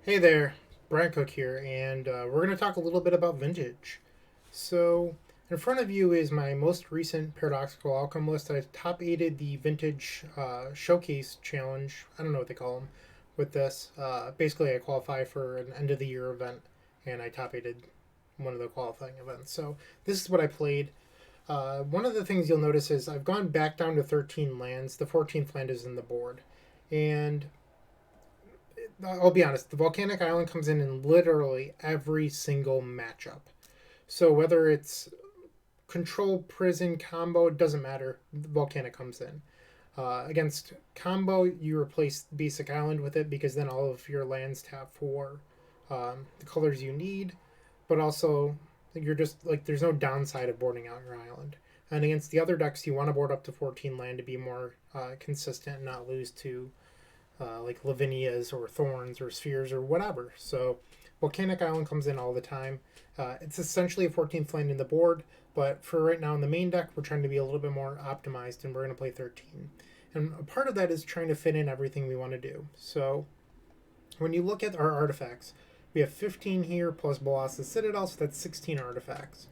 Hey there, Brian Cook here, and we're going to talk a little bit about vintage. So, in front of you is my most recent Paradoxical Outcome list. I top aided the Vintage Showcase Challenge. I don't know what they call them with this. Basically, I qualify for an end of the year event, and I top aided one of the qualifying events. So, this is what I played. One of the things you'll notice is I've gone back down to 13 lands. The 14th land is in the board. And I'll be honest, the Volcanic Island comes in literally every single matchup. So whether it's control, prison, combo, it doesn't matter. The Volcanic comes in. Against combo, you replace the basic island with it because then all of your lands tap for the colors you need, but also you're just like there's no downside of boarding out your island. And against the other decks, you want to board up to 14 land to be more consistent and not lose to like Lavinias or Thorns or Spheres or whatever. So Volcanic Island comes in all the time. It's essentially a 14th land in the board, but for right now in the main deck, we're trying to be a little bit more optimized and we're going to play 13. And a part of that is trying to fit in everything we want to do. So when you look at our artifacts, we have 15 here plus Bolas's Citadel, so that's 16 artifacts.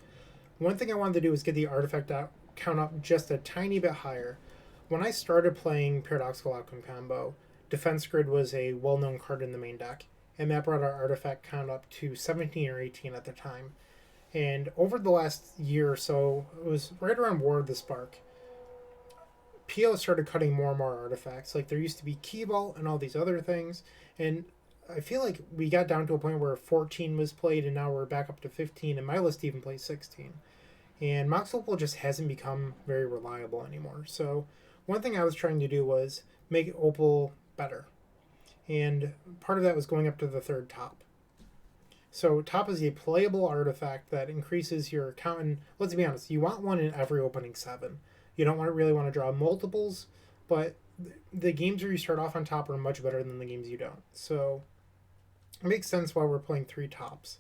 One thing I wanted to do is get the artifact count up just a tiny bit higher. When I started playing Paradoxical Outcome combo, Defense Grid was a well known card in the main deck, and that brought our artifact count up to 17 or 18 at the time. And over the last year or so, it was right around War of the Spark, PO started cutting more and more artifacts. Like there used to be Key Vault and all these other things, and I feel like we got down to a point where 14 was played, and now we're back up to 15, and my list even plays 16. And Mox Opal just hasn't become very reliable anymore. So one thing I was trying to do was make Opal better. And part of that was going up to the third top. So top is a playable artifact that increases your count. And let's be honest, you want one in every opening 7. You don't really want to draw multiples, but the games where you start off on top are much better than the games you don't. So it makes sense why we're playing 3 tops.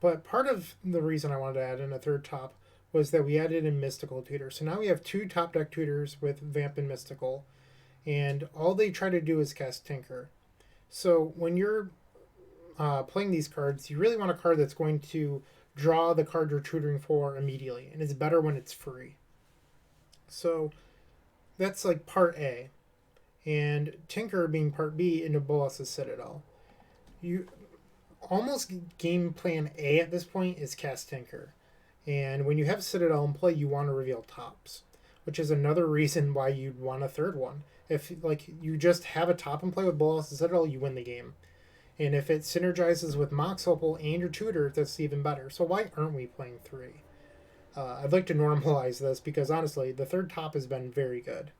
But part of the reason I wanted to add in a third top was that we added in Mystical Tutor. So now we have 2 top deck tutors with Vamp and Mystical, and all they try to do is cast Tinker. So when you're playing these cards, you really want a card that's going to draw the card you're tutoring for immediately, and it's better when it's free. So that's like part A, and Tinker being part B into Bolas's Citadel. You almost game plan A at this point is cast Tinker, and when you have Citadel in play, you want to reveal tops, which is another reason why you'd want a third one. If like you just have a top and play with Bolas and Citadel, you win the game. And if it synergizes with Mox Opal and your tutor, that's even better. So why aren't we playing 3? I'd like to normalize this because honestly, the third top has been very good.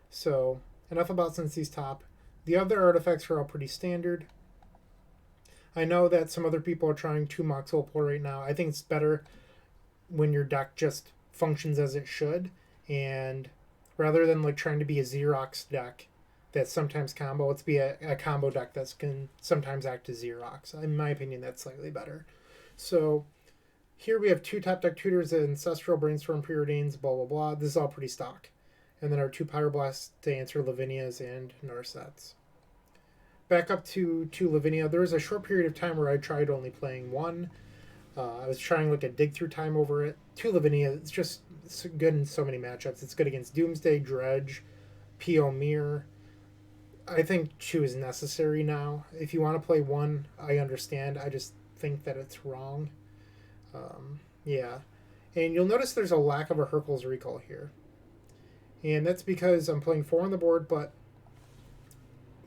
So enough about Cincy's top. The other artifacts are all pretty standard. I know that some other people are trying 2 Mox Opal right now. I think it's better when your deck just functions as it should, and rather than like trying to be a Xerox deck that sometimes combo, let's be a combo deck that can sometimes act as Xerox. In my opinion, that's slightly better. So here we have 2 top deck tutors, Ancestral, Brainstorm, Preordains, blah blah blah. This is all pretty stock. And then our 2 Pyroblasts to answer Lavinias and Narsets. Back up to Lavinia, there was a short period of time where I tried only playing 1. I was trying like a dig through time over it. 2 Lavinia, it's good in so many matchups. It's good against Doomsday, Dredge, P.O. Mirror. I think 2 is necessary now. If you want to play 1, I understand. I just think that it's wrong. Yeah. And you'll notice there's a lack of a Hercules recall here. And that's because I'm playing 4 on the board, but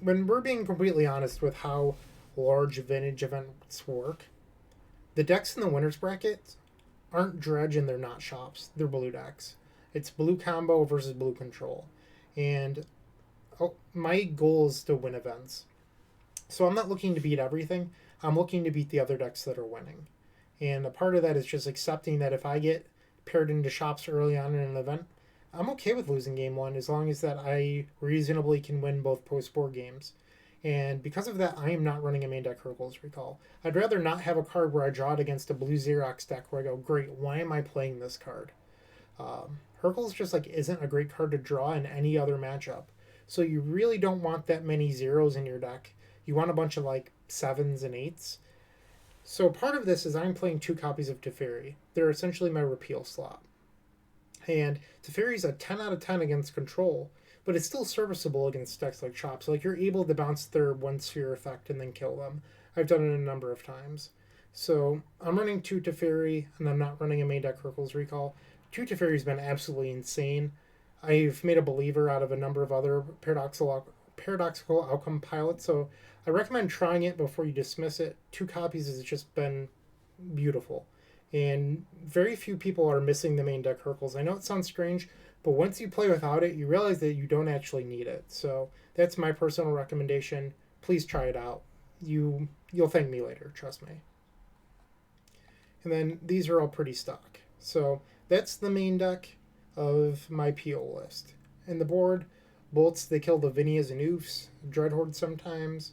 when we're being completely honest with how large vintage events work, the decks in the winners bracket aren't Dredge and they're not shops. They're blue decks. It's blue combo versus blue control. And my goal is to win events. So I'm not looking to beat everything. I'm looking to beat the other decks that are winning. And a part of that is just accepting that if I get paired into shops early on in an event, I'm okay with losing game 1 as long as that I reasonably can win both post-board games. And because of that, I am not running a main deck Hercules Recall. I'd rather not have a card where I draw it against a blue Xerox deck where I go, great, why am I playing this card? Hercules just like isn't a great card to draw in any other matchup. So you really don't want that many zeros in your deck you want a bunch of like 7s and 8s. So part of this is I'm playing 2 copies of Teferi. They're essentially my repeal slot. And Teferi's a 10 out of 10 against control, but it's still serviceable against decks like Chops. Like you're able to bounce their 1 sphere effect and then kill them. I've done it a number of times. So I'm running 2 Teferi, and I'm not running a main deck Hurkyl's Recall. 2 Teferi's been absolutely insane. I've made a believer out of a number of other paradoxical outcome pilots, so I recommend trying it before you dismiss it. 2 copies has just been beautiful. And very few people are missing the main deck Hurkyl's. I know it sounds strange, but once you play without it, you realize that you don't actually need it. So that's my personal recommendation. Please try it out. You'll thank me later, trust me. And then these are all pretty stock. So that's the main deck of my PO list. And the board, bolts, they kill the Vinias and Oofs, Dreadhorde sometimes.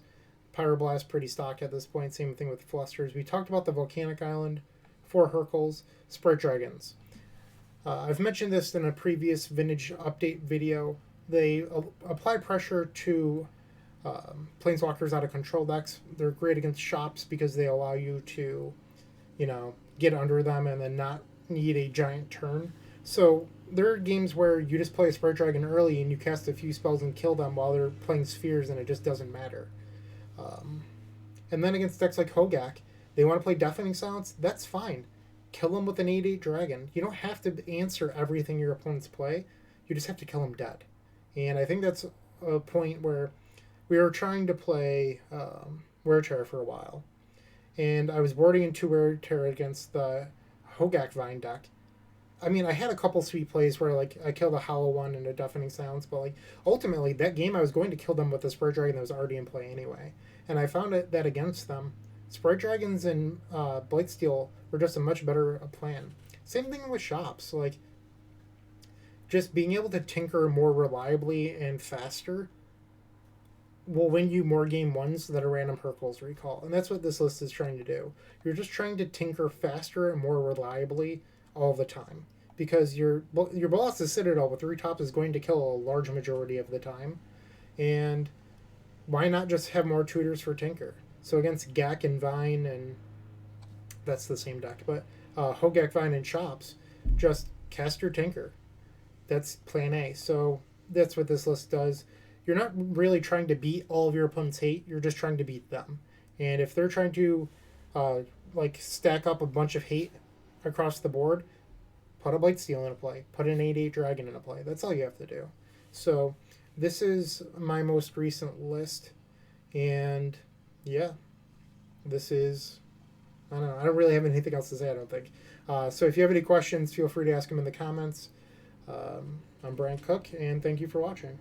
Pyroblast pretty stock at this point, same thing with Flusters. We talked about the Volcanic Island, 4 Hurkyls, Sprite Dragons. I've mentioned this in a previous vintage update video. They apply pressure to Planeswalkers out of control decks. They're great against shops because they allow you to, get under them and then not need a giant turn. So there are games where you just play a Sprite Dragon early and you cast a few spells and kill them while they're playing spheres and it just doesn't matter. And then against decks like Hogak, they want to play Deafening Silence, that's fine. Kill them with an 8/8 Dragon. You don't have to answer everything your opponents play. You just have to kill them dead. And I think that's a point where we were trying to play Wear Terror for a while. And I was boarding into Wear Terror against the Hogak Vine deck. I mean, I had a couple sweet plays where like I killed a Hollow One and a Deafening Silence, but like ultimately that game I was going to kill them with a Sprite Dragon that was already in play anyway. And I found that against them, Sprite Dragons and Blightsteel were just a much better plan. Same thing with shops. Like, just being able to tinker more reliably and faster will win you more game ones than a random Hurkyl's Recall. And that's what this list is trying to do. You're just trying to tinker faster and more reliably all the time. Because your Bolas's Citadel with 3 tops is going to kill a large majority of the time. And why not just have more tutors for Tinker? So against Gak and Vine, and that's the same deck, but Hogak, Vine, and Shops, just cast your Tinker. That's plan A. So that's what this list does. You're not really trying to beat all of your opponent's hate, you're just trying to beat them. And if they're trying to stack up a bunch of hate across the board, put a Blightsteel in a play, put an 8/8 Dragon in a play. That's all you have to do. So this is my most recent list, and yeah, this is, I don't know, I don't really have anything else to say, I don't think. So if you have any questions, feel free to ask them in the comments. I'm Brian Cook, and thank you for watching.